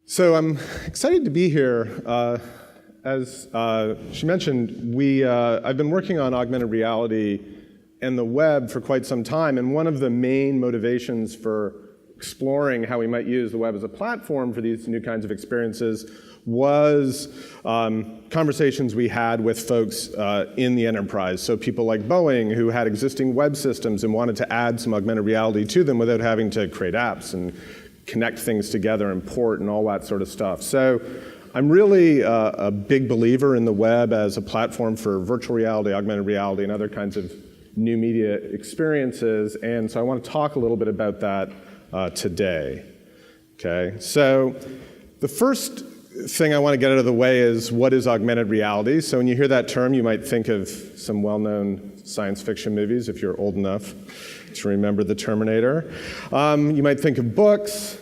So I'm excited to be here. As she mentioned, I've been working on augmented reality and the web for quite some time, and one of the main motivations for exploring how we might use the web as a platform for these new kinds of experiences was conversations we had with folks in the enterprise. So people like Boeing, who had existing web systems and wanted to add some augmented reality to them without having to create apps and connect things together and port and all that sort of stuff. So I'm really a big believer in the web as a platform for virtual reality, augmented reality, and other kinds of new media experiences. And so I want to talk a little bit about that today. Okay, so the first thing I want to get out of the way is, what is augmented reality? So when you hear that term, you might think of some well-known science fiction movies, if you're old enough to remember The Terminator. You might think of books.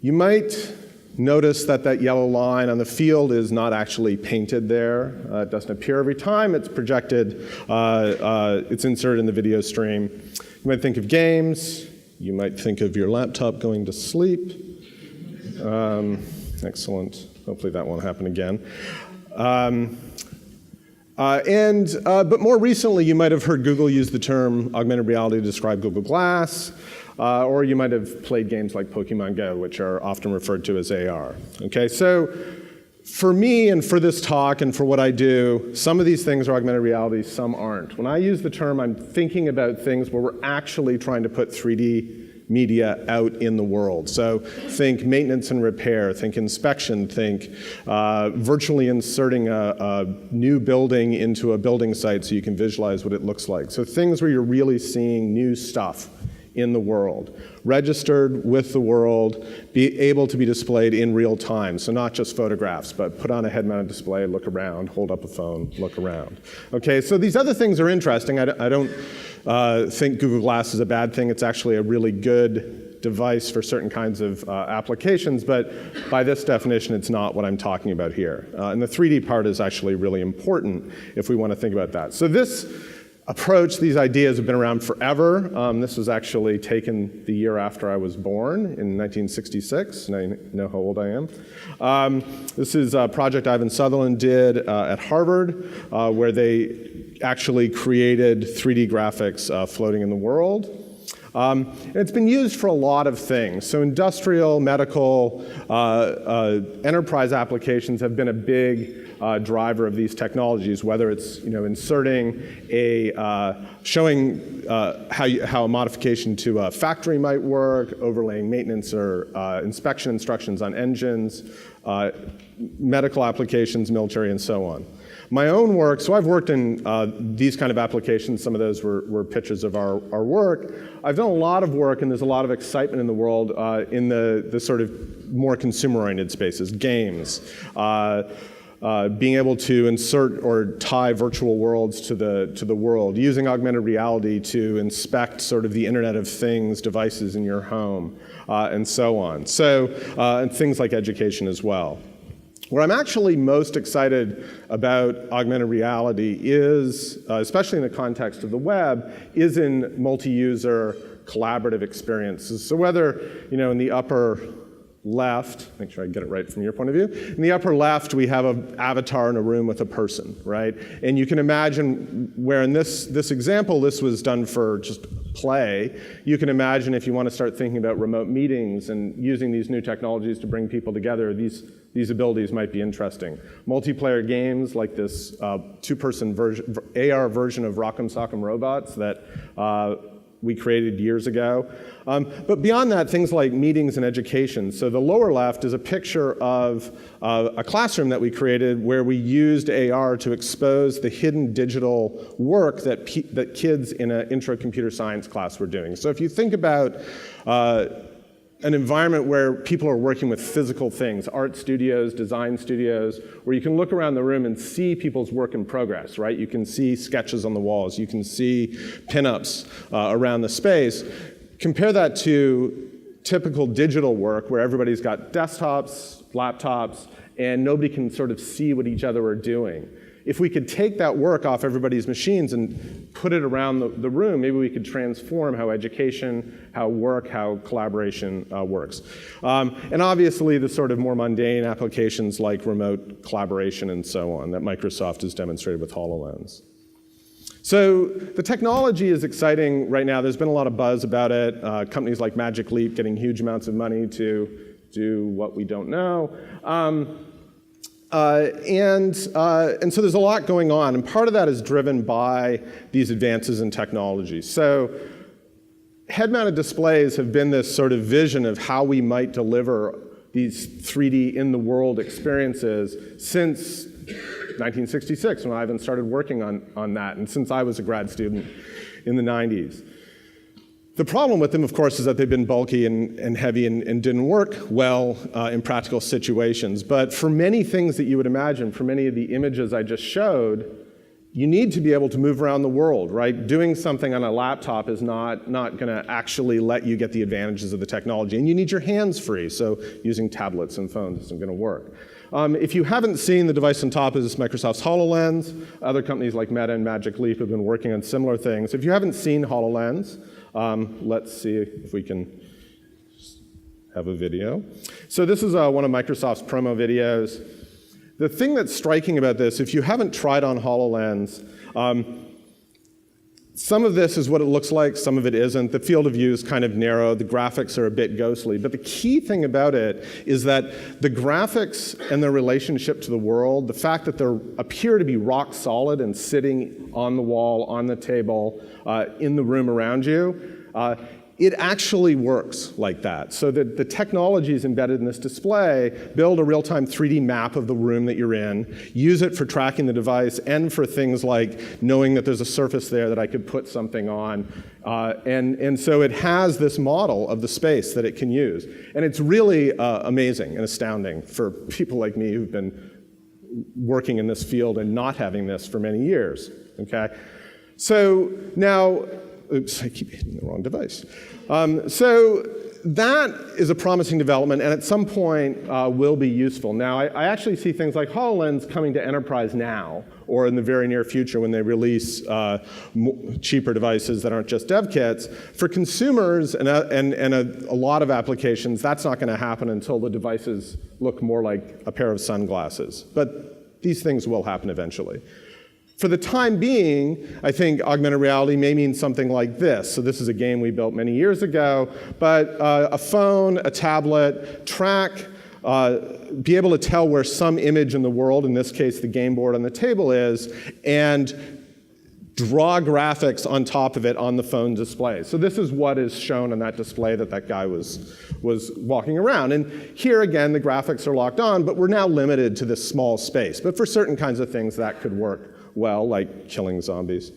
You might notice that that yellow line on the field is not actually painted there. It doesn't appear every time it's projected. It's inserted in the video stream. You might think of games. You might think of your laptop going to sleep. Excellent. Hopefully that won't happen again. But more recently, you might have heard Google use the term augmented reality to describe Google Glass, or you might have played games like Pokemon Go, which are often referred to as AR. Okay, so for me and for this talk and for what I do, some of these things are augmented reality, some aren't. When I use the term, I'm thinking about things where we're actually trying to put 3D media out in the world. So think maintenance and repair, think inspection, think virtually inserting a new building into a building site so you can visualize what it looks like. So things where you're really seeing new stuff in the world, registered with the world, be able to be displayed in real time. So not just photographs, but put on a head-mounted display, look around, hold up a phone, look around. Okay, so these other things are interesting. I don't think Google Glass is a bad thing. It's actually a really good device for certain kinds of applications, but by this definition, it's not what I'm talking about here. And the 3D part is actually really important if we want to think about that. So this approach, these ideas have been around forever. This was actually taken the year after I was born in 1966, and I know how old I am. This is a project Ivan Sutherland did at Harvard, where they actually created 3D graphics floating in the world. And it's been used for a lot of things. So industrial, medical, enterprise applications have been a big driver of these technologies, whether it's inserting showing how a modification to a factory might work, overlaying maintenance or inspection instructions on engines, medical applications, military, and so on. My own work, so I've worked in these kind of applications. Some of those were pictures of our work. I've done a lot of work, and there's a lot of excitement in the world in the sort of more consumer-oriented spaces, games, being able to insert or tie virtual worlds to the world, using augmented reality to inspect sort of the Internet of Things devices in your home, and so on. So, and things like education as well. Where I'm actually most excited about augmented reality is, especially in the context of the web, is in multi-user collaborative experiences. So whether, in the upper left, make sure I get it right from your point of view, in the upper left we have an avatar in a room with a person, right? And you can imagine where in this example, this was done for just play. You can imagine if you want to start thinking about remote meetings and using these new technologies to bring people together, these abilities might be interesting. Multiplayer games like this two-person AR version of Rock'em Sock'em Robots that we created years ago. But beyond that, things like meetings and education. So the lower left is a picture of a classroom that we created where we used AR to expose the hidden digital work that kids in an intro computer science class were doing. So if you think about an environment where people are working with physical things, art studios, design studios, where you can look around the room and see people's work in progress, right? You can see sketches on the walls, you can see pinups around the space. Compare that to typical digital work where everybody's got desktops, laptops, and nobody can sort of see what each other are doing. if we could take that work off everybody's machines and put it around the room, maybe we could transform how education, how work, how collaboration works. And obviously the sort of more mundane applications like remote collaboration and so on that Microsoft has demonstrated with HoloLens. So the technology is exciting right now. There's been a lot of buzz about it. Companies like Magic Leap getting huge amounts of money to do what we don't know. And so there's a lot going on, and part of that is driven by these advances in technology. So head-mounted displays have been this sort of vision of how we might deliver these 3D in-the-world experiences since 1966, when I even started working on that, and since I was a grad student in the 90s. The problem with them, of course, is that they've been bulky and heavy and didn't work well in practical situations. But for many things that you would imagine, for many of the images I just showed, you need to be able to move around the world, right? Doing something on a laptop is not going to actually let you get the advantages of the technology. And you need your hands free, so using tablets and phones isn't going to work. If you haven't seen the device on top is Microsoft's HoloLens. Other companies like Meta and Magic Leap have been working on similar things. If you haven't seen HoloLens, let's see if we can have a video. So this is one of Microsoft's promo videos. The thing that's striking about this, if you haven't tried on HoloLens, some of this is what it looks like, some of it isn't. The field of view is kind of narrow, the graphics are a bit ghostly, but the key thing about it is that the graphics and their relationship to the world, the fact that they appear to be rock solid and sitting on the wall, on the table, in the room around you, it actually works like that. So that the technologies embedded in this display build a real-time 3D map of the room that you're in, use it for tracking the device and for things like knowing that there's a surface there that I could put something on. And so it has this model of the space that it can use. And it's really amazing and astounding for people like me who've been working in this field and not having this for many years, okay? So now, oops, I keep hitting the wrong device. So that is a promising development, and at some point will be useful. Now, I actually see things like HoloLens coming to enterprise now, or in the very near future when they release cheaper devices that aren't just dev kits. For consumers and a lot of applications, that's not going to happen until the devices look more like a pair of sunglasses. But these things will happen eventually. For the time being, I think augmented reality may mean something like this. So this is a game we built many years ago, but a phone, a tablet, track, be able to tell where some image in the world, in this case the game board on the table is, and draw graphics on top of it on the phone display. So this is what is shown on that display that guy was walking around. And here again, the graphics are locked on, but we're now limited to this small space. But for certain kinds of things that could work well, like killing zombies.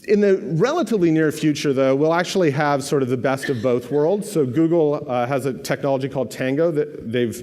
In the relatively near future, though, we'll actually have sort of the best of both worlds. So Google has a technology called Tango that they've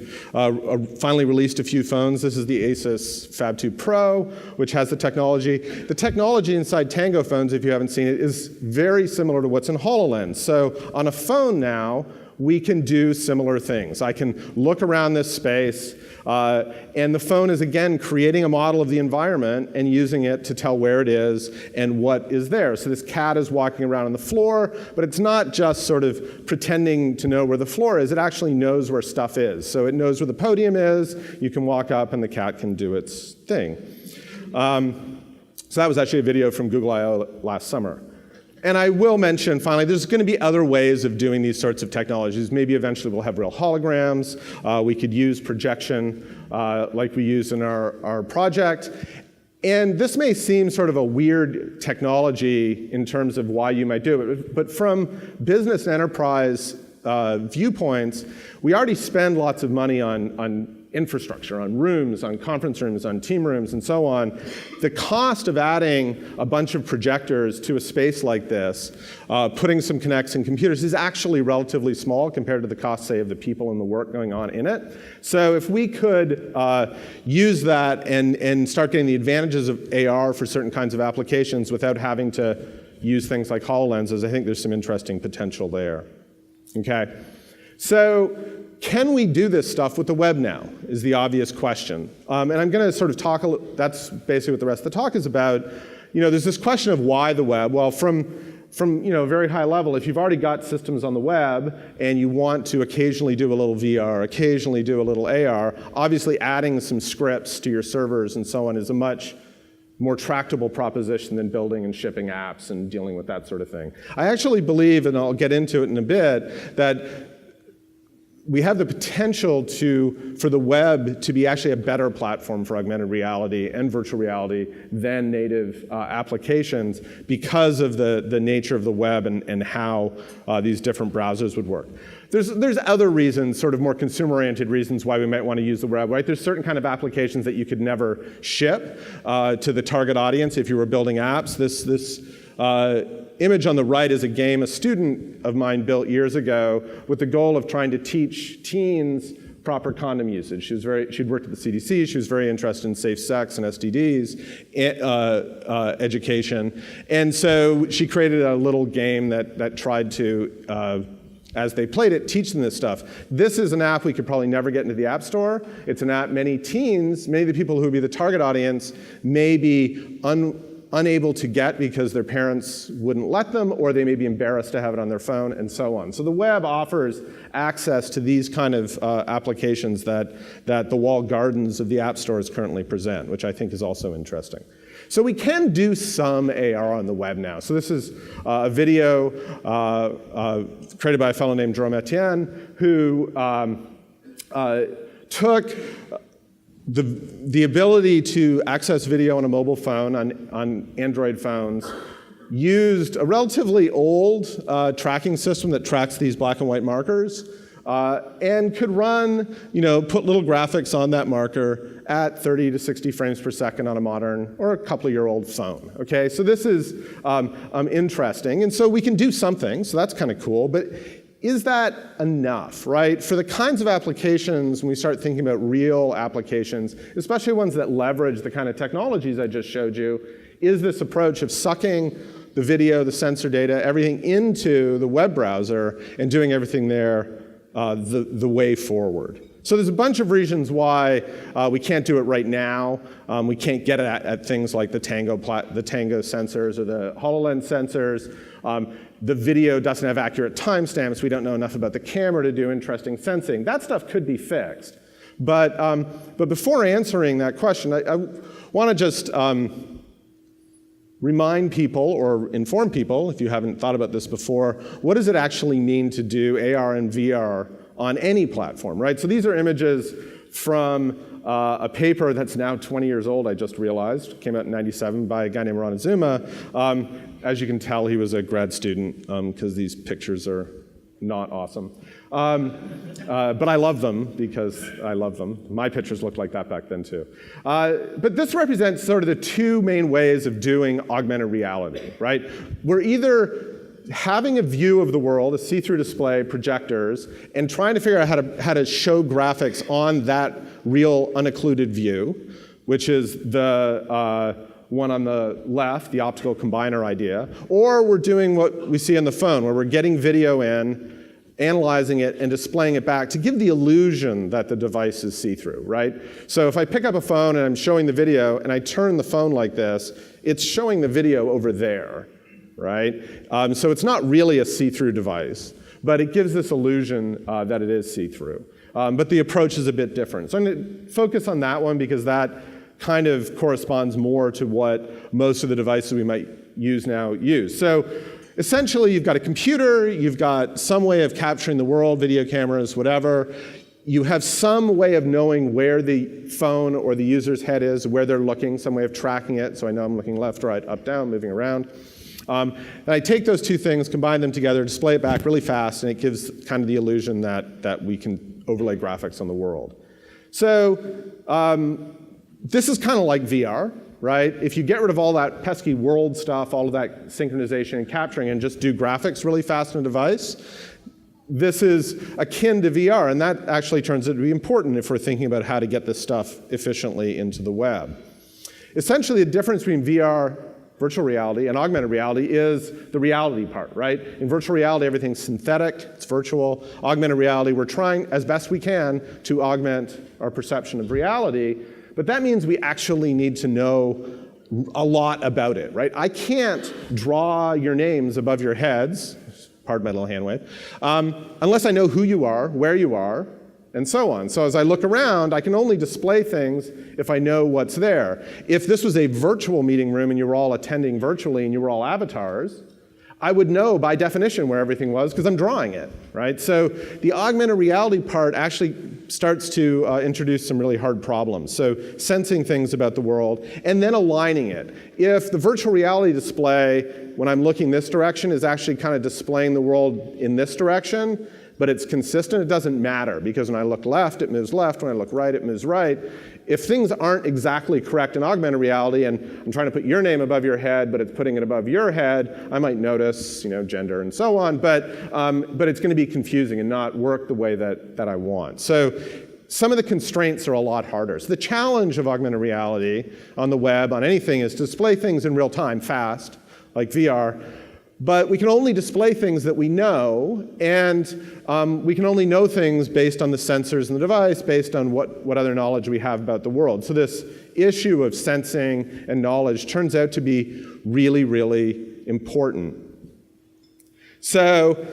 finally released a few phones. This is the Asus Fab 2 Pro, which has the technology. The technology inside Tango phones, if you haven't seen it, is very similar to what's in HoloLens. So on a phone now, we can do similar things. I can look around this space, and the phone is, again, creating a model of the environment and using it to tell where it is and what is there. So this cat is walking around on the floor, but it's not just sort of pretending to know where the floor is. It actually knows where stuff is. So it knows where the podium is. You can walk up, and the cat can do its thing. So that was actually a video from Google I/O last summer. And I will mention, finally, there's going to be other ways of doing these sorts of technologies. Maybe eventually we'll have real holograms. We could use projection like we use in our project. And this may seem sort of a weird technology in terms of why you might do it. But from business and enterprise viewpoints, we already spend lots of money on infrastructure, on rooms, on conference rooms, on team rooms, and so on. The cost of adding a bunch of projectors to a space like this, putting some Kinects and computers, is actually relatively small compared to the cost, say, of the people and the work going on in it. So if we could use that and start getting the advantages of AR for certain kinds of applications without having to use things like HoloLenses, I think there's some interesting potential there. Okay? So can we do this stuff with the web now, is the obvious question. And I'm going to sort of talk, that's basically what the rest of the talk is about. There's this question of why the web. Well, from a very high level, if you've already got systems on the web and you want to occasionally do a little VR, occasionally do a little AR, obviously adding some scripts to your servers and so on is a much more tractable proposition than building and shipping apps and dealing with that sort of thing. I actually believe, and I'll get into it in a bit, that we have the potential for the web to be actually a better platform for augmented reality and virtual reality than native applications because of the nature of the web and how these different browsers would work. There's other reasons, sort of more consumer-oriented reasons why we might want to use the web, right? There's certain kind of applications that you could never ship to the target audience if you were building apps. This image on the right is a game a student of mine built years ago with the goal of trying to teach teens proper condom usage. She'd worked at the CDC. She was very interested in safe sex and STDs education. And so she created a little game that tried to, as they played it, teach them this stuff. This is an app we could probably never get into the App Store. It's an app many teens, many of the people who would be the target audience, may be unable to get because their parents wouldn't let them, or they may be embarrassed to have it on their phone, and so on. So the web offers access to these kind of applications that the walled gardens of the app stores currently present, which I think is also interesting. So we can do some AR on the web now. So this is a video created by a fellow named Jerome Etienne, who took the ability to access video on a mobile phone, on Android phones, used a relatively old tracking system that tracks these black and white markers, and could run, put little graphics on that marker at 30 to 60 frames per second on a modern or a couple-year-old phone. Okay, so this is interesting, and so we can do something, so that's kind of cool, but is that enough, right? For the kinds of applications, when we start thinking about real applications, especially ones that leverage the kind of technologies I just showed you, is this approach of sucking the video, the sensor data, everything into the web browser and doing everything there the way forward? So there's a bunch of reasons why we can't do it right now. We can't get at things like the Tango sensors or the Hololens sensors. The video doesn't have accurate timestamps. We don't know enough about the camera to do interesting sensing. That stuff could be fixed. But before answering that question, I want to just remind people or inform people, if you haven't thought about this before, what does it actually mean to do AR and VR on any platform, right? So these are images from a paper that's now 20 years old, I just realized. Came out in '97 by a guy named Ron Azuma. As you can tell, he was a grad student because these pictures are not awesome. But I love them because I love them. My pictures looked like that back then too. But this represents sort of the two main ways of doing augmented reality, right? We're either having a view of the world, a see-through display, projectors, and trying to figure out how to show graphics on that real unoccluded view, which is the one on the left, the optical combiner idea, or we're doing what we see on the phone, where we're getting video in, analyzing it, and displaying it back to give the illusion that the device is see-through, right? So if I pick up a phone and I'm showing the video, and I turn the phone like this, it's showing the video over there, right? So it's not really a see-through device, but it gives this illusion that it is see-through. But the approach is a bit different. So I'm going to focus on that one because that kind of corresponds more to what most of the devices we might use now use. So essentially, you've got a computer, you've got some way of capturing the world, video cameras, whatever. You have some way of knowing where the phone or the user's head is, where they're looking, some way of tracking it, so I know I'm looking left, right, up, down, moving around. And I take those two things, combine them together, display it back really fast, and it gives kind of the illusion that we can overlay graphics on the world. So this is kind of like VR, right? If you get rid of all that pesky world stuff, all of that synchronization and capturing, and just do graphics really fast on a device, this is akin to VR, and that actually turns out to be important if we're thinking about how to get this stuff efficiently into the web. Essentially, the difference between VR virtual reality, and augmented reality is the reality part, right? In virtual reality, everything's synthetic, it's virtual. Augmented reality, we're trying as best we can to augment our perception of reality, but that means we actually need to know a lot about it, right? I can't draw your names above your heads, pardon my little hand wave, unless I know who you are, where you are, and so on. So as I look around, I can only display things if I know what's there. If this was a virtual meeting room and you were all attending virtually and you were all avatars, I would know by definition where everything was because I'm drawing it, right? So the augmented reality part actually starts to introduce some really hard problems. So sensing things about the world and then aligning it. If the virtual reality display, when I'm looking this direction, is actually kind of displaying the world in this direction, but it's consistent, it doesn't matter, because when I look left, it moves left. When I look right, it moves right. If things aren't exactly correct in augmented reality, and I'm trying to put your name above your head, but it's putting it above your head, I might notice, gender and so on, but it's going to be confusing and not work the way that I want. So some of the constraints are a lot harder. So the challenge of augmented reality on the web, on anything, is to display things in real time, fast, like VR. But we can only display things that we know, and we can only know things based on the sensors in the device, based on what other knowledge we have about the world. So this issue of sensing and knowledge turns out to be really, really important. So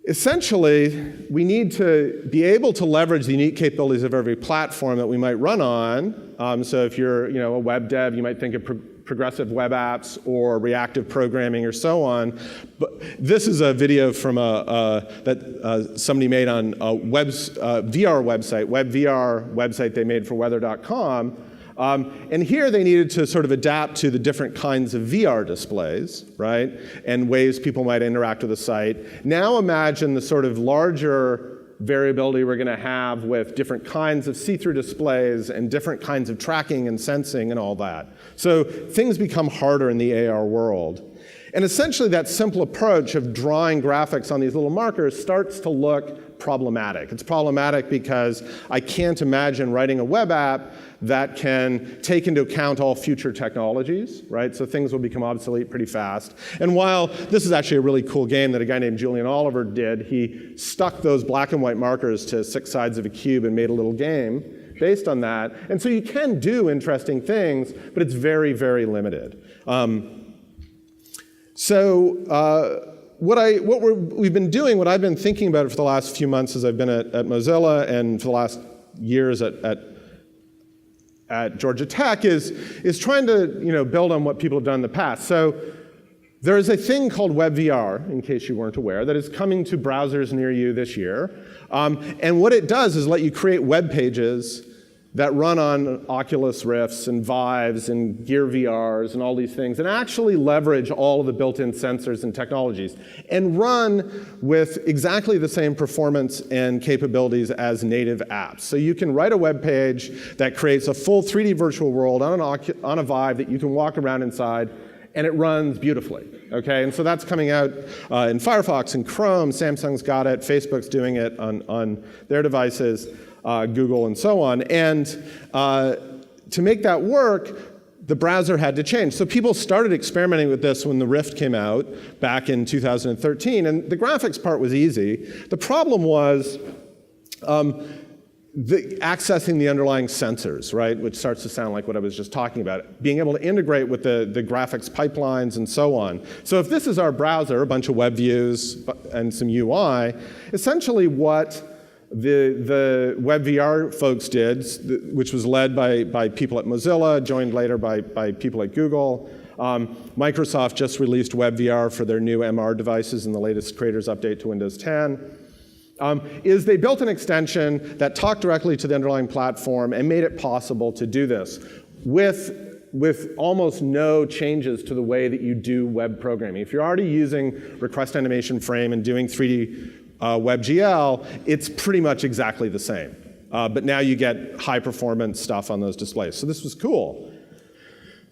essentially, we need to be able to leverage the unique capabilities of every platform that we might run on. So if you're a web dev, you might think of progressive web apps or reactive programming or so on. But this is a video from that somebody made on a VR website, WebVR website they made for weather.com. And here they needed to sort of adapt to the different kinds of VR displays, right? And ways people might interact with the site. Now imagine the sort of larger variability we're going to have with different kinds of see-through displays and different kinds of tracking and sensing and all that. So things become harder in the AR world. And essentially that simple approach of drawing graphics on these little markers starts to look problematic. It's problematic because I can't imagine writing a web app that can take into account all future technologies, right? So things will become obsolete pretty fast. And while this is actually a really cool game that a guy named Julian Oliver did, he stuck those black and white markers to 6 sides of a cube and made a little game based on that. And so you can do interesting things, but it's very, very limited. What we've been doing, what I've been thinking about it for the last few months as I've been at Mozilla and for the last years at Georgia Tech is trying to build on what people have done in the past. So there is a thing called WebVR, in case you weren't aware, that is coming to browsers near you this year. And what it does is let you create web pages that run on Oculus Rifts and Vives and GearVRs and all these things, and actually leverage all of the built-in sensors and technologies, and run with exactly the same performance and capabilities as native apps. So you can write a web page that creates a full 3D virtual world on a Vive that you can walk around inside, and it runs beautifully, okay? And so that's coming out in Firefox and Chrome. Samsung's got it. Facebook's doing it on their devices. Google and so on. And to make that work, the browser had to change. So people started experimenting with this when the Rift came out back in 2013, and the graphics part was easy. The problem was accessing the underlying sensors, right, which starts to sound like what I was just talking about, being able to integrate with the graphics pipelines and so on. So if this is our browser, a bunch of web views and some UI, essentially what the WebVR folks did, which was led by people at Mozilla, joined later by people at Google. Microsoft just released WebVR for their new MR devices in the latest Creators Update to Windows 10. Is they built an extension that talked directly to the underlying platform and made it possible to do this with almost no changes to the way that you do web programming. If you're already using Request Animation Frame and doing 3D WebGL, it's pretty much exactly the same. But now you get high performance stuff on those displays. So this was cool.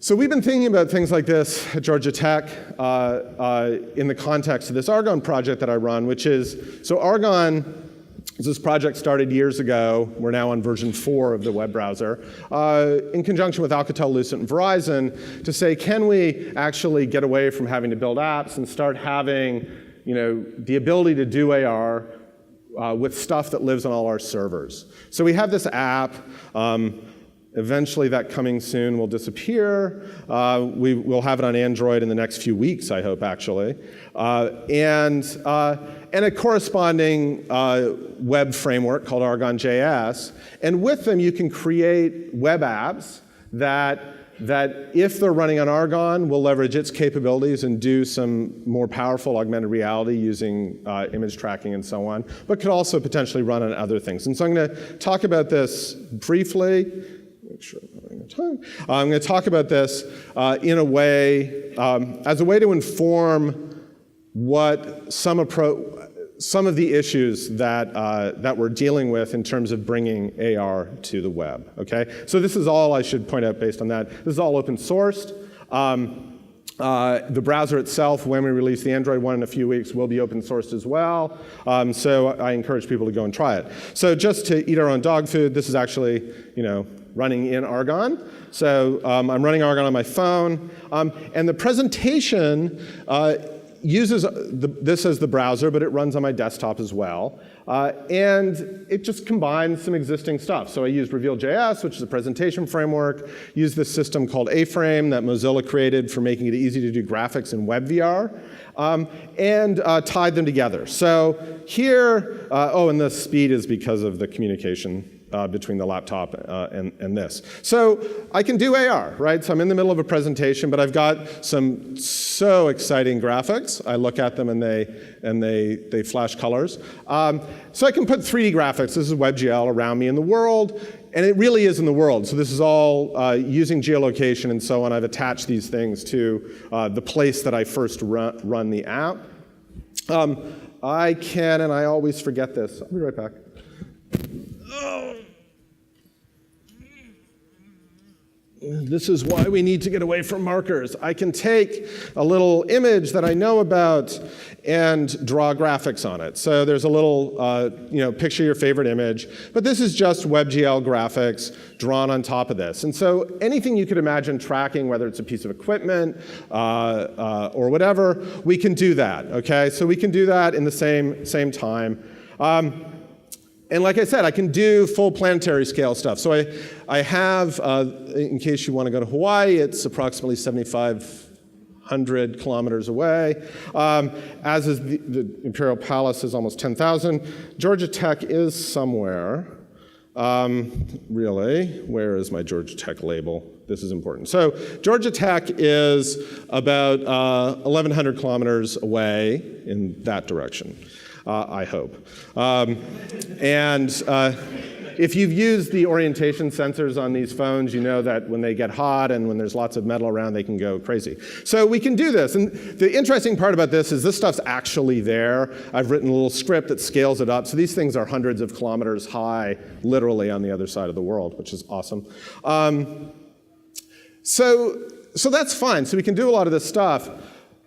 So we've been thinking about things like this at Georgia Tech in the context of this Argon project that I run, which is, so Argon This project started years ago. We're now on version 4 of the web browser, in conjunction with Alcatel, Lucent, and Verizon, to say, can we actually get away from having to build apps and start having, the ability to do AR with stuff that lives on all our servers. So we have this app. Eventually, that coming soon will disappear. We'll have it on Android in the next few weeks, I hope, actually. And a corresponding web framework called Argon JS. And with them, you can create web apps that if they're running on Argon, will leverage its capabilities and do some more powerful augmented reality using image tracking and so on, but could also potentially run on other things. And so I'm going to talk about this briefly. Make sure I'm having enough time. I'm going to talk about this in a way, as a way to inform what some of the issues that we're dealing with in terms of bringing AR to the web. Okay, so this is all, I should point out based on that, this is all open sourced. The browser itself, when we release the Android one in a few weeks, will be open sourced as well. So I encourage people to go and try it. So just to eat our own dog food, this is actually, running in Argon. So I'm running Argon on my phone. And the presentation uses this as the browser, but it runs on my desktop as well. And it just combines some existing stuff. So I used Reveal.js, which is a presentation framework, used this system called A-Frame that Mozilla created for making it easy to do graphics in WebVR, and tied them together. So here, and the speed is because of the communication between the laptop and this. So I can do AR, right? So I'm in the middle of a presentation, but I've got some so exciting graphics. I look at them and they flash colors. So I can put 3D graphics. This is WebGL around me in the world, and it really is in the world. So this is all using geolocation and so on. I've attached these things to the place that I first run the app. I can, and I always forget this. I'll be right back. This is why we need to get away from markers. I can take a little image that I know about and draw graphics on it. So there's a little, picture your favorite image. But this is just WebGL graphics drawn on top of this. And so anything you could imagine tracking, whether it's a piece of equipment or whatever, we can do that. Okay, so we can do that in the same time. And like I said, I can do full planetary scale stuff. So I have, in case you want to go to Hawaii, it's approximately 7,500 kilometers away. As is the Imperial Palace is almost 10,000. Georgia Tech is somewhere. Really, where is my Georgia Tech label? This is important. So Georgia Tech is about 1,100 kilometers away in that direction. I hope. If you've used the orientation sensors on these phones, you know that when they get hot and when there's lots of metal around, they can go crazy. So we can do this. And the interesting part about this is this stuff's actually there. I've written a little script that scales it up. So these things are hundreds of kilometers high, literally on the other side of the world, which is awesome. So that's fine. So we can do a lot of this stuff.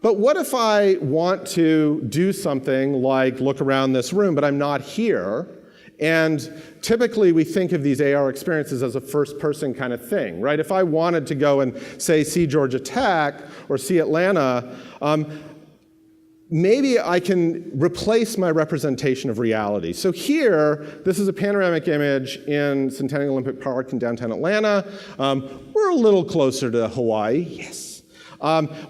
But what if I want to do something like look around this room, but I'm not here? And typically we think of these AR experiences as a first-person kind of thing, right? If I wanted to go and, say, see Georgia Tech or see Atlanta, maybe I can replace my representation of reality. So here, this is a panoramic image in Centennial Olympic Park in downtown Atlanta. We're a little closer to Hawaii, yes.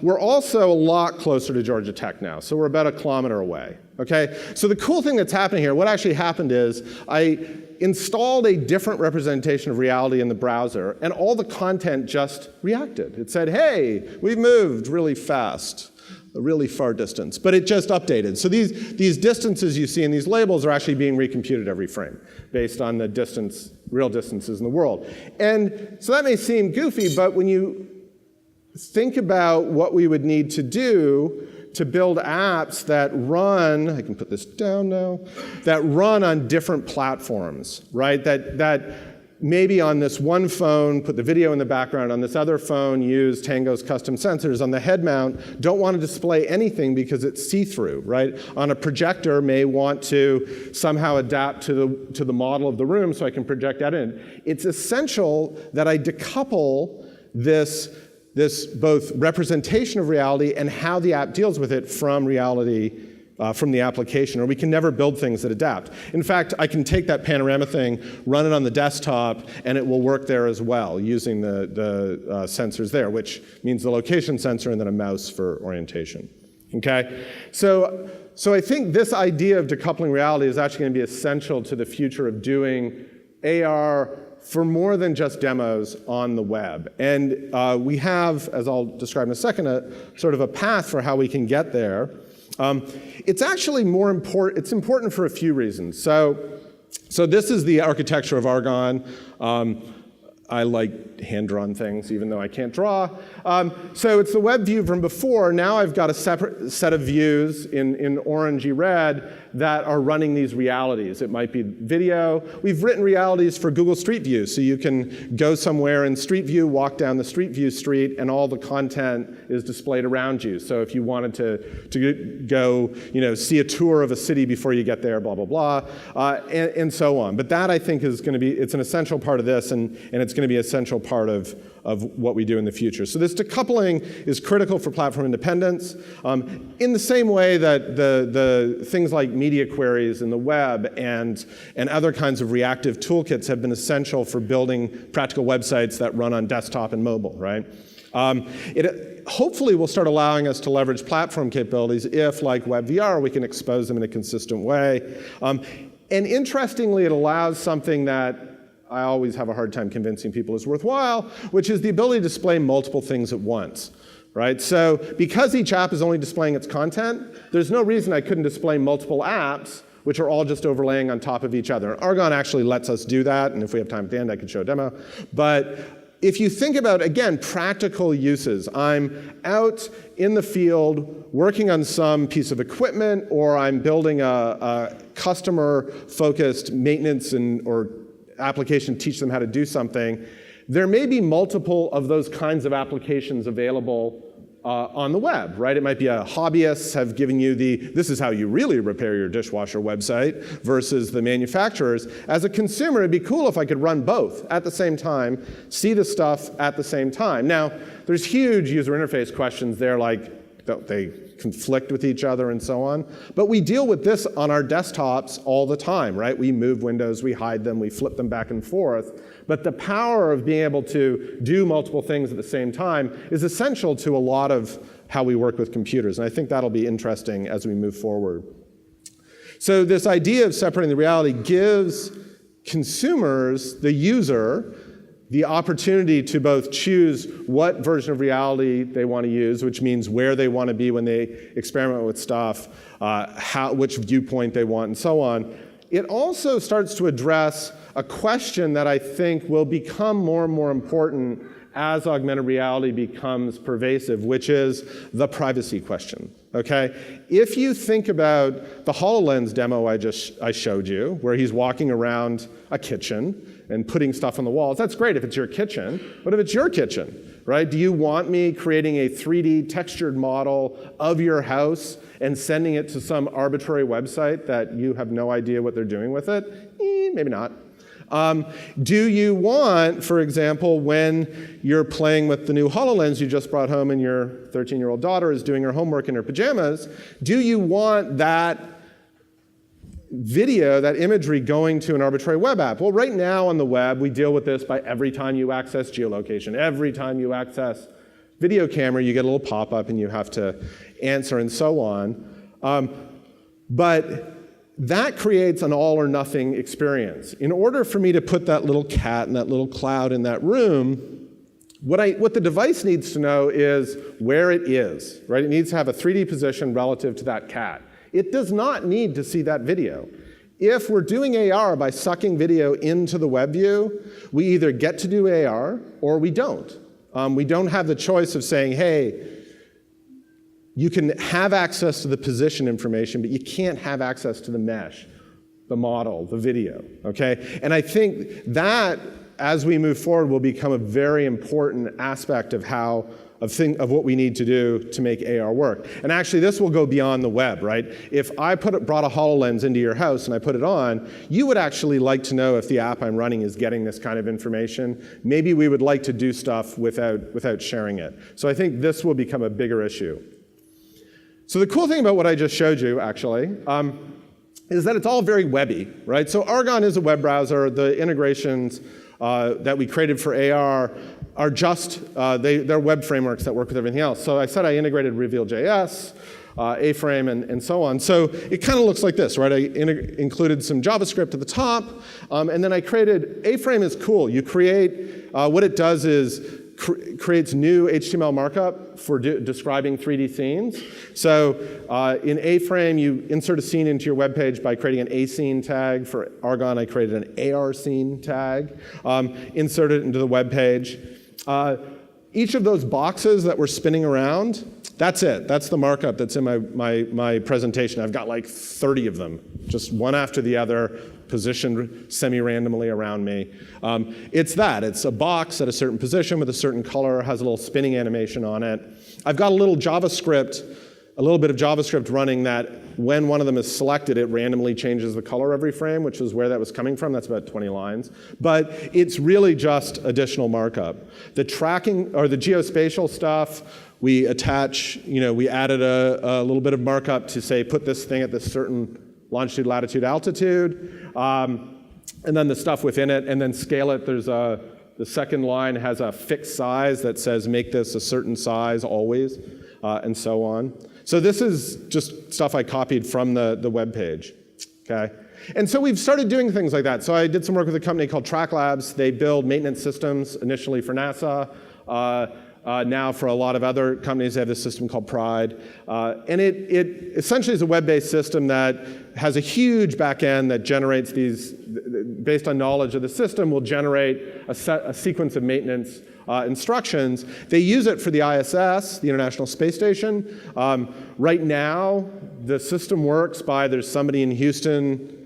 We're also a lot closer to Georgia Tech now, so we're about 1 kilometer away, okay? So the cool thing that's happening here, what actually happened is I installed a different representation of reality in the browser, and all the content just reacted. It said, hey, we've moved really fast, a really far distance, but it just updated. So these distances you see in these labels are actually being recomputed every frame based on the real distances in the world. And so that may seem goofy, but when you think about what we would need to do to build apps that run, I can put this down now, that run on different platforms, right? That maybe on this one phone, put the video in the background. On this other phone, use Tango's custom sensors. On the head mount, don't want to display anything because it's see-through, right? On a projector, may want to somehow adapt to the model of the room so I can project that in. It's essential that I decouple this both representation of reality and how the app deals with it from reality, from the application, or we can never build things that adapt. In fact, I can take that panorama thing, run it on the desktop, and it will work there as well, using the sensors there, which means the location sensor and then a mouse for orientation. Okay? So I think this idea of decoupling reality is actually going to be essential to the future of doing AR for more than just demos on the web. And we have, as I'll describe in a second, a sort of a path for how we can get there. It's actually more important, it's important for a few reasons. So this is the architecture of Argon. I like hand-drawn things, even though I can't draw. So it's the web view from before. Now I've got a separate set of views in orangey red that are running these realities. It might be video. We've written realities for Google Street View, so you can go somewhere in Street View, walk down the Street View street, and all the content is displayed around you. So if you wanted to go, see a tour of a city before you get there, blah, blah, blah, and so on. But that, I think, is going to be, it's an essential part of this, and it's going to be an essential part of what we do in the future. So this decoupling is critical for platform independence, in the same way that the things like media queries in the web and other kinds of reactive toolkits have been essential for building practical websites that run on desktop and mobile, right? It hopefully will start allowing us to leverage platform capabilities if, like WebVR, we can expose them in a consistent way. And interestingly, it allows something that I always have a hard time convincing people is worthwhile, which is the ability to display multiple things at once, right? So because each app is only displaying its content, there's no reason I couldn't display multiple apps which are all just overlaying on top of each other. Argon actually lets us do that, and if we have time at the end, I could show a demo. But if you think about, again, practical uses, I'm out in the field working on some piece of equipment, or I'm building a customer-focused maintenance or application to teach them how to do something, there may be multiple of those kinds of applications available on the web, right? It might be hobbyists have given you this is how you really repair your dishwasher website versus the manufacturers. As a consumer, it'd be cool if I could run both at the same time, see the stuff at the same time. Now, there's huge user interface questions there, like don't they conflict with each other and so on. But we deal with this on our desktops all the time, right? We move windows, we hide them, we flip them back and forth. But the power of being able to do multiple things at the same time is essential to a lot of how we work with computers. And I think that'll be interesting as we move forward. So this idea of separating the reality gives consumers, the user, the opportunity to both choose what version of reality they want to use, which means where they want to be when they experiment with stuff, which viewpoint they want, and so on. It also starts to address a question that I think will become more and more important as augmented reality becomes pervasive, which is the privacy question, okay? If you think about the Hololens demo I showed you, where he's walking around a kitchen and putting stuff on the walls, that's great if it's your kitchen. What if it's your kitchen, right? Do you want me creating a 3D textured model of your house and sending it to some arbitrary website that you have no idea what they're doing with it? Maybe not. Do you want, for example, when you're playing with the new HoloLens you just brought home and your 13-year-old daughter is doing her homework in her pajamas, do you want that video, that imagery going to an arbitrary web app? Well, right now on the web, we deal with this by every time you access geolocation. Every time you access video camera, you get a little pop-up and you have to answer and so on. But that creates an all or nothing experience. In order for me to put that little cat and that little cloud in that room, what the device needs to know is where it is, right? It needs to have a 3D position relative to that cat. It does not need to see that video. If we're doing AR by sucking video into the web view, we either get to do AR or we don't. We don't have the choice of saying, hey, you can have access to the position information, but you can't have access to the mesh, the model, the video, okay? And I think that as we move forward, will become a very important aspect of of what we need to do to make AR work. And actually, this will go beyond the web, right? If I brought a HoloLens into your house and I put it on, you would actually like to know if the app I'm running is getting this kind of information. Maybe we would like to do stuff without sharing it. So I think this will become a bigger issue. So the cool thing about what I just showed you, actually, is that it's all very webby, right? So Argon is a web browser. The integrations that we created for AR are just, they're web frameworks that work with everything else. So I said I integrated Reveal.js, A-Frame, and so on. So it kind of looks like this, right? I included some JavaScript at the top, and then I created, A-Frame is cool. You create, what it does is creates new HTML markup for describing 3D scenes. So in A-Frame, you insert a scene into your web page by creating an A-Scene tag. For Argon, I created an AR-Scene tag, insert it into the web page. Each of those boxes that we're spinning around, that's it. That's the markup that's in my presentation. I've got like 30 of them, just one after the other, positioned semi-randomly around me. It's that. It's a box at a certain position with a certain color, has a little spinning animation on it. I've got a little bit of JavaScript running that when one of them is selected, it randomly changes the color every frame, which is where that was coming from. That's about 20 lines. But it's really just additional markup. The tracking, or the geospatial stuff, we attach, we added a little bit of markup to say, put this thing at this certain longitude, latitude, altitude, and then the stuff within it, and then scale it. There's the second line has a fixed size that says make this a certain size always, and so on. So this is just stuff I copied from the web page, okay? And so we've started doing things like that. So I did some work with a company called Track Labs. They build maintenance systems initially for NASA. Now for a lot of other companies, they have this system called Pride. And it essentially is a web-based system that has a huge back end that generates these, based on knowledge of the system, will generate a sequence of maintenance instructions. They use it for the ISS, the International Space Station. Right now, the system works by there's somebody in Houston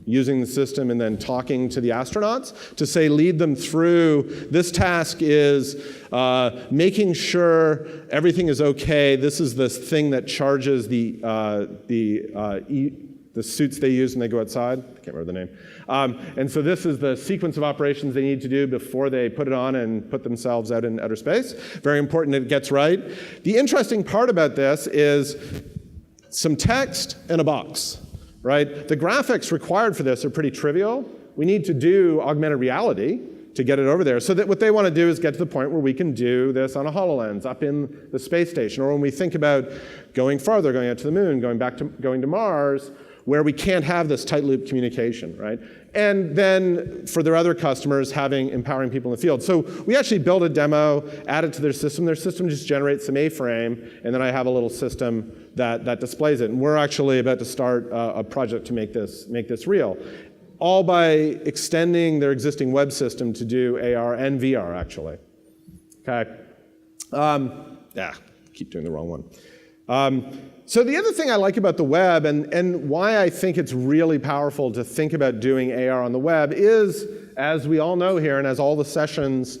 using the system and then talking to the astronauts to say, lead them through. This task is making sure everything is okay. This is the thing that charges the suits they use when they go outside. I can't remember the name. And so this is the sequence of operations they need to do before they put it on and put themselves out in outer space. Very important that it gets right. The interesting part about this is some text and a box. Right? The graphics required for this are pretty trivial. We need to do augmented reality to get it over there. So that what they want to do is get to the point where we can do this on a HoloLens up in the space station, or when we think about going farther, going out to the moon, going to Mars, where we can't have this tight loop communication, right? And then for their other customers, empowering people in the field. So we actually built a demo, added to their system. Their system just generates some A-frame, and then I have a little system that displays it. And we're actually about to start a project to make this real, all by extending their existing web system to do AR and VR, actually. Okay. Keep doing the wrong one. So the other thing I like about the web, and why I think it's really powerful to think about doing AR on the web is, as we all know here, and as all the sessions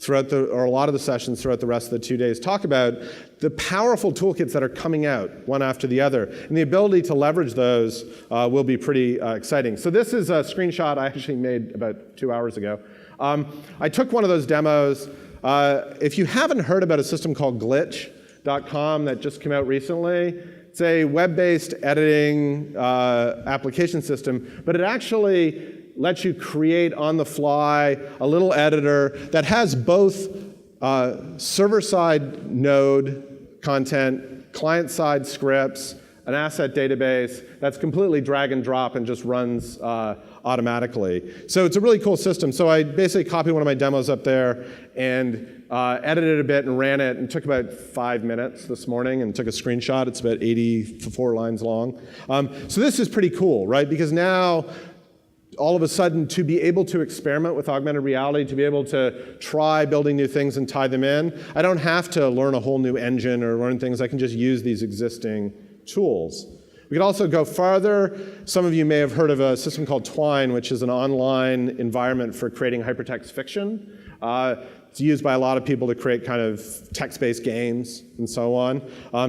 or a lot of the sessions throughout the rest of the 2 days talk about, the powerful toolkits that are coming out one after the other. And the ability to leverage those will be pretty exciting. So this is a screenshot I actually made about 2 hours ago. I took one of those demos. If you haven't heard about a system called Glitch.com that just came out recently, it's a web-based editing application system, but it actually lets you create on the fly a little editor that has both server-side node content, client-side scripts, an asset database that's completely drag and drop and just runs automatically. So it's a really cool system. So I basically copied one of my demos up there and edited it a bit and ran it, and it took about 5 minutes this morning, and took a screenshot. It's about 84 lines long. So this is pretty cool, right? Because now, all of a sudden, to be able to experiment with augmented reality, to be able to try building new things and tie them in, I don't have to learn a whole new engine or learn things. I can just use these existing tools. We could also go farther. Some of you may have heard of a system called Twine, which is an online environment for creating hypertext fiction. It's used by a lot of people to create kind of text-based games and so on.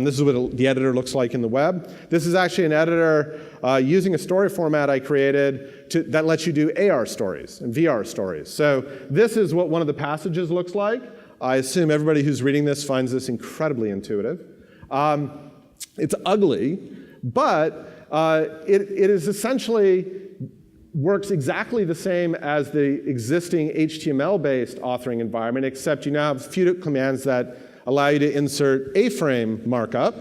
This is what the editor looks like in the web. This is actually an editor using a story format I created that lets you do AR stories and VR stories. So this is what one of the passages looks like. I assume everybody who's reading this finds this incredibly intuitive. It's ugly, but it is essentially works exactly the same as the existing HTML-based authoring environment, except you now have a few commands that allow you to insert A-frame markup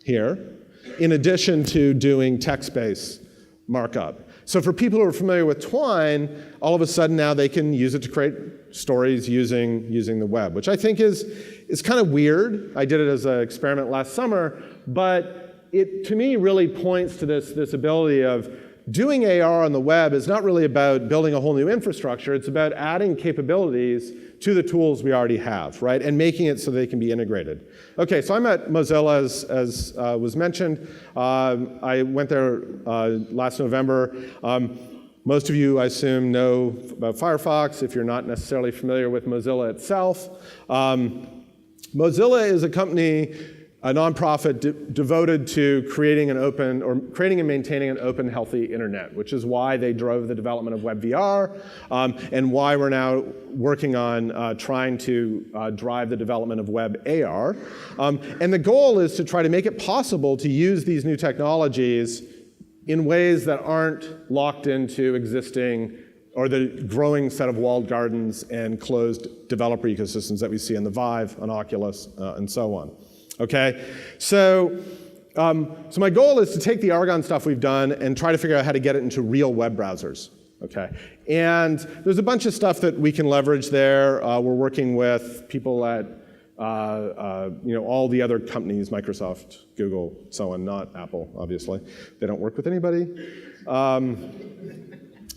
here, in addition to doing text-based markup. So for people who are familiar with Twine, all of a sudden now they can use it to create stories using the web, which I think is kind of weird. I did it as an experiment last summer, but it, to me, really points to this ability of doing AR on the web is not really about building a whole new infrastructure. It's about adding capabilities to the tools we already have, right, and making it so they can be integrated. Okay, so I'm at Mozilla, as was mentioned. I went there last November. Most of you, I assume, know about Firefox if you're not necessarily familiar with Mozilla itself. Mozilla is a company, a nonprofit devoted to creating and maintaining an open, healthy internet, which is why they drove the development of WebVR, and why we're now working on trying to drive the development of WebAR. And the goal is to try to make it possible to use these new technologies in ways that aren't locked into existing or the growing set of walled gardens and closed developer ecosystems that we see in the Vive, on Oculus, and so on. Okay, so my goal is to take the Argon stuff we've done and try to figure out how to get it into real web browsers. Okay, and there's a bunch of stuff that we can leverage there. We're working with people at all the other companies, Microsoft, Google, so on, not Apple, obviously. They don't work with anybody.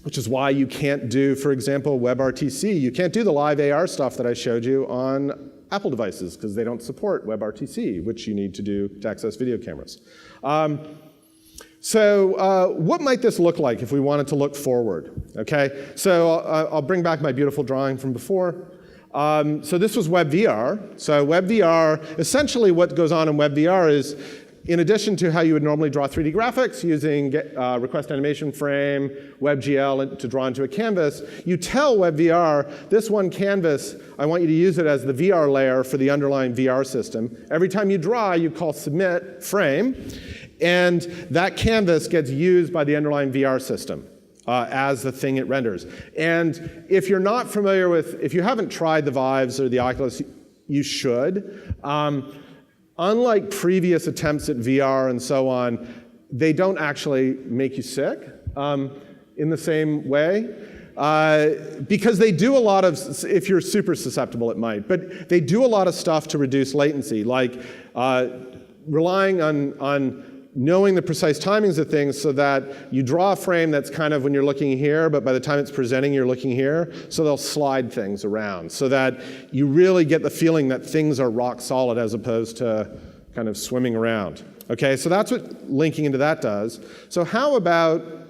Which is why you can't do, for example, WebRTC. You can't do the live AR stuff that I showed you on Apple devices because they don't support WebRTC, which you need to do to access video cameras. So what might this look like if we wanted to look forward? Okay, so I'll bring back my beautiful drawing from before. So this was WebVR. So WebVR, essentially what goes on in WebVR is, in addition to how you would normally draw 3D graphics using request animation frame, WebGL to draw into a canvas, you tell WebVR, this one canvas, I want you to use it as the VR layer for the underlying VR system. Every time you draw, you call submit frame, and that canvas gets used by the underlying VR system as the thing it renders. And if you're not familiar with, if you haven't tried the Vives or the Oculus, you should. Unlike previous attempts at VR and so on, they don't actually make you sick in the same way. Because they do a lot of, if you're super susceptible it might, but they do a lot of stuff to reduce latency, like relying on knowing the precise timings of things so that you draw a frame that's kind of when you're looking here, but by the time it's presenting, you're looking here. So they'll slide things around so that you really get the feeling that things are rock solid as opposed to kind of swimming around. Okay, so that's what linking into that does. So how about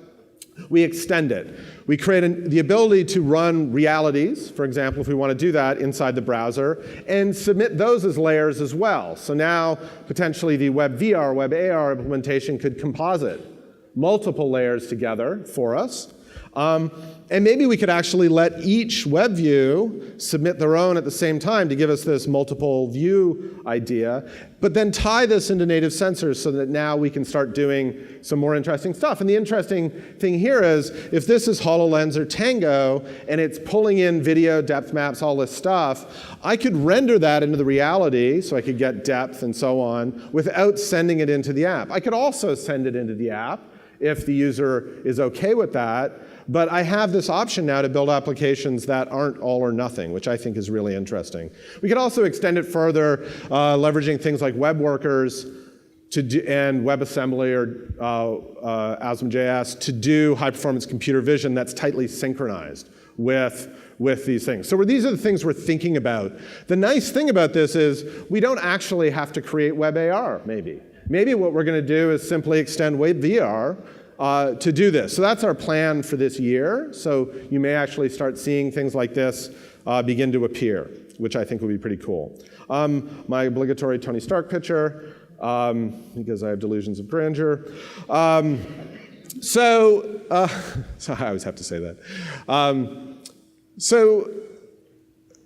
we extend it? We create the ability to run realities, for example, if we want to do that inside the browser, and submit those as layers as well. So now, potentially, the WebVR, WebAR implementation could composite multiple layers together for us. And maybe we could actually let each web view submit their own at the same time to give us this multiple view idea, but then tie this into native sensors so that now we can start doing some more interesting stuff. And the interesting thing here is, if this is HoloLens or Tango, and it's pulling in video, depth maps, all this stuff, I could render that into the reality, so I could get depth and so on, without sending it into the app. I could also send it into the app if the user is okay with that. But I have this option now to build applications that aren't all or nothing, which I think is really interesting. We could also extend it further, leveraging things like web workers and WebAssembly or Asm.js to do high-performance computer vision that's tightly synchronized with these things. So these are the things we're thinking about. The nice thing about this is we don't actually have to create WebAR, maybe. maybe what we're going to do is simply extend WebVR to do this. So that's our plan for this year. So you may actually start seeing things like this begin to appear, which I think will be pretty cool. My obligatory Tony Stark picture, because I have delusions of grandeur. So I always have to say that. So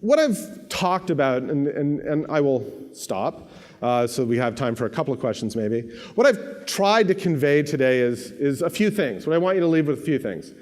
what I've talked about, and I will stop, so we have time for a couple of questions maybe. What I've tried to convey today is a few things. What I want you to leave with a few things.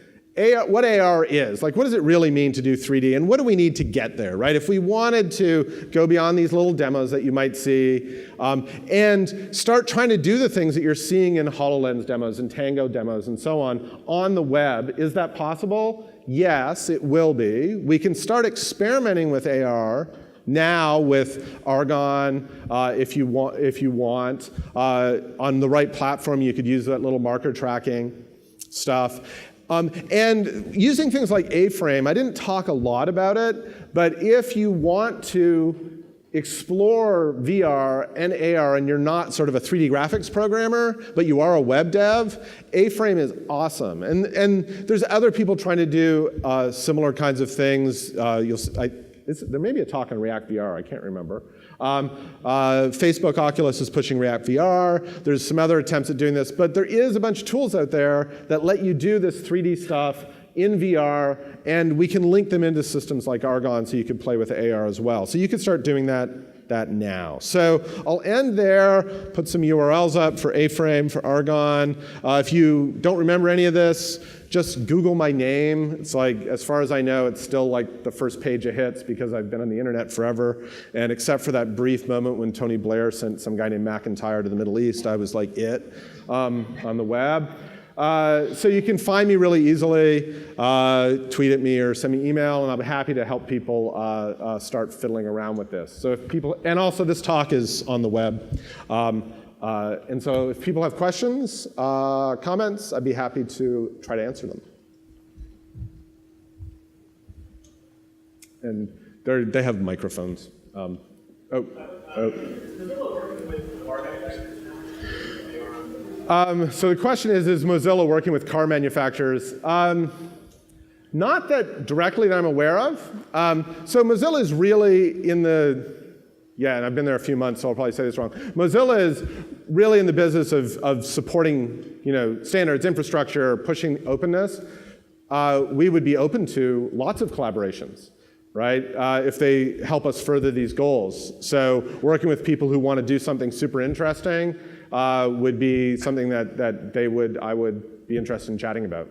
What AR is, like what does it really mean to do 3D, and what do we need to get there, right? If we wanted to go beyond these little demos that you might see and start trying to do the things that you're seeing in HoloLens demos and Tango demos and so on the web, is that possible? Yes, it will be. We can start experimenting with AR now with Argon, if you want. On the right platform, you could use that little marker tracking stuff. And using things like A-frame, I didn't talk a lot about it, but if you want to explore VR and AR and you're not sort of a 3D graphics programmer, but you are a web dev, A-frame is awesome. And there's other people trying to do similar kinds of things. There may be a talk on React VR, I can't remember. Facebook Oculus is pushing React VR. There's some other attempts at doing this, but there is a bunch of tools out there that let you do this 3D stuff in VR, and we can link them into systems like Argon so you can play with AR as well. So you can start doing that now. So I'll end there, put some URLs up for A-frame, for Argon. If you don't remember any of this, just Google my name. It's like, as far as I know, it's still like the first page of hits because I've been on the internet forever. And except for that brief moment when Tony Blair sent some guy named MacIntyre to the Middle East, I was like it on the web. So you can find me really easily, tweet at me or send me email, and I'll be happy to help people start fiddling around with this. So if people, and also this talk is on the web. And so if people have questions, comments, I'd be happy to try to answer them. And they have microphones. So the question is Mozilla working with car manufacturers? Not that directly that I'm aware of. So Mozilla is really in the, and I've been there a few months, so I'll probably say this wrong. Mozilla is really in the business of supporting, standards, infrastructure, pushing openness. We would be open to lots of collaborations, right? If they help us further these goals. So working with people who want to do something super interesting would be something that I would be interested in chatting about.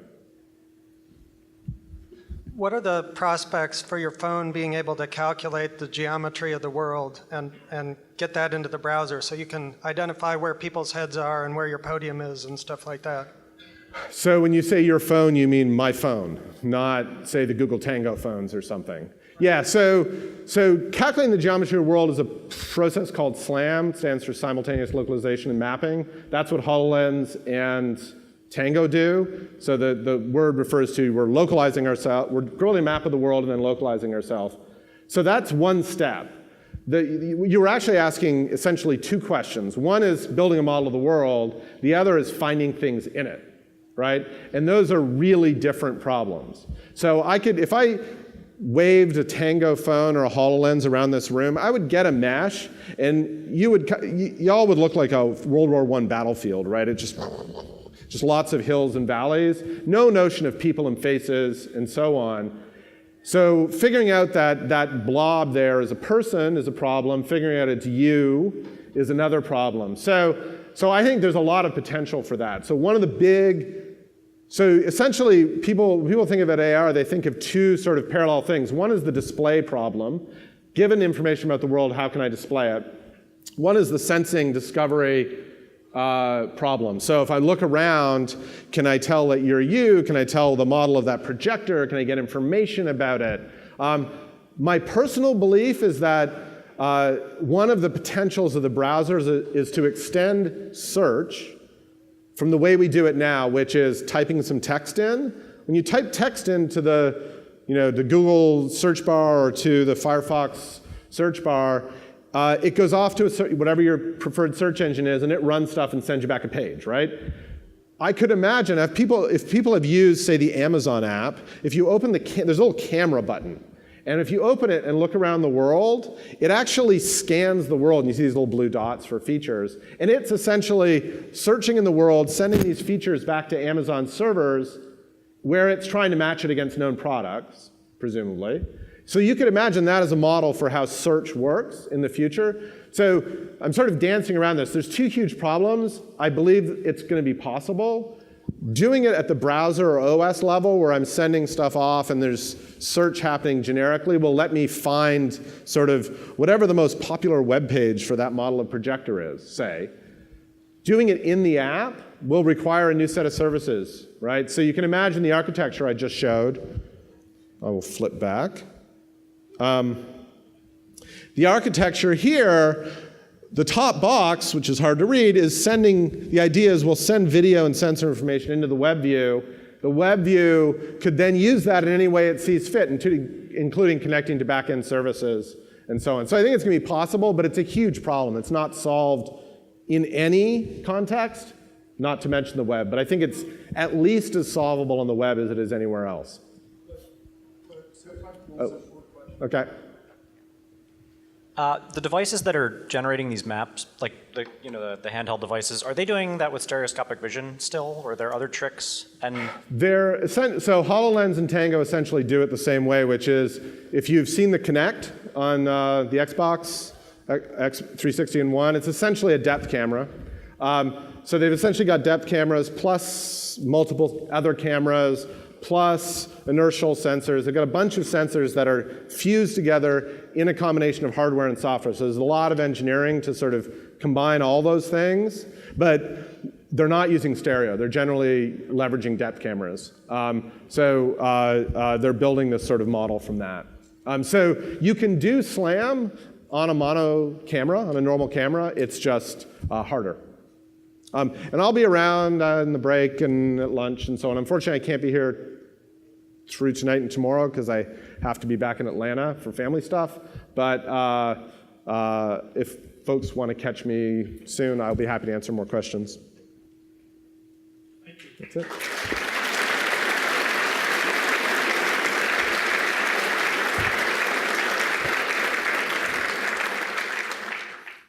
What are the prospects for your phone being able to calculate the geometry of the world and get that into the browser so you can identify where people's heads are and where your podium is and stuff like that? So when you say your phone, you mean my phone, not, say, the Google Tango phones or something. Yeah, so calculating the geometry of the world is a process called SLAM, stands for Simultaneous Localization and Mapping. That's what HoloLens and Tango do. So the word refers to we're localizing ourselves, we're building a map of the world and then localizing ourselves. So that's one step. You were actually asking essentially two questions. One is building a model of the world. The other is finding things in it, right? And those are really different problems. So if I waved a Tango phone or a HoloLens around this room, I would get a mesh, and y'all would look like a World War I battlefield, right? It just lots of hills and valleys, no notion of people and faces, and so on. So figuring out that blob there as a person is a problem. Figuring out it's you is another problem. So I think there's a lot of potential for that. So essentially, people think about AR, they think of two sort of parallel things. One is the display problem. Given information about the world, how can I display it? One is the sensing discovery problem. So if I look around, can I tell that you're you? Can I tell the model of that projector? Can I get information about it? My personal belief is that one of the potentials of the browsers is to extend search from the way we do it now, which is typing some text in. When you type text into the Google search bar or to the Firefox search bar, it goes off to whatever your preferred search engine is, and it runs stuff and sends you back a page, right? I could imagine if people have used, say, the Amazon app, if you open there's a little camera button. And if you open it and look around the world, it actually scans the world, and you see these little blue dots for features. And it's essentially searching in the world, sending these features back to Amazon servers, where it's trying to match it against known products, presumably. So you could imagine that as a model for how search works in the future. So I'm sort of dancing around this. There's two huge problems. I believe it's going to be possible. Doing it at the browser or OS level, where I'm sending stuff off and there's search happening generically, will let me find sort of whatever the most popular web page for that model of projector is, say. Doing it in the app will require a new set of services, right? So you can imagine the architecture I just showed. I will flip back. The architecture here, the top box, which is hard to read, is sending, the idea is we'll send video and sensor information into the web view. The web view could then use that in any way it sees fit, including connecting to back-end services and so on. So I think it's going to be possible, but it's a huge problem. It's not solved in any context, not to mention the web. But I think it's at least as solvable on the web as it is anywhere else. Oh, okay. The devices that are generating these maps, like the handheld devices, are they doing that with stereoscopic vision still, or are there other tricks? And so HoloLens and Tango essentially do it the same way, which is if you've seen the Kinect on the Xbox X360 and One, it's essentially a depth camera. So they've essentially got depth cameras plus multiple other cameras plus inertial sensors. They've got a bunch of sensors that are fused together in a combination of hardware and software. So there's a lot of engineering to sort of combine all those things, but they're not using stereo. They're generally leveraging depth cameras. They're building this sort of model from that. So you can do SLAM on a mono camera, on a normal camera. It's just harder. And I'll be around in the break and at lunch and so on. Unfortunately, I can't be here through tonight and tomorrow because I have to be back in Atlanta for family stuff. But if folks want to catch me soon, I'll be happy to answer more questions. That's it.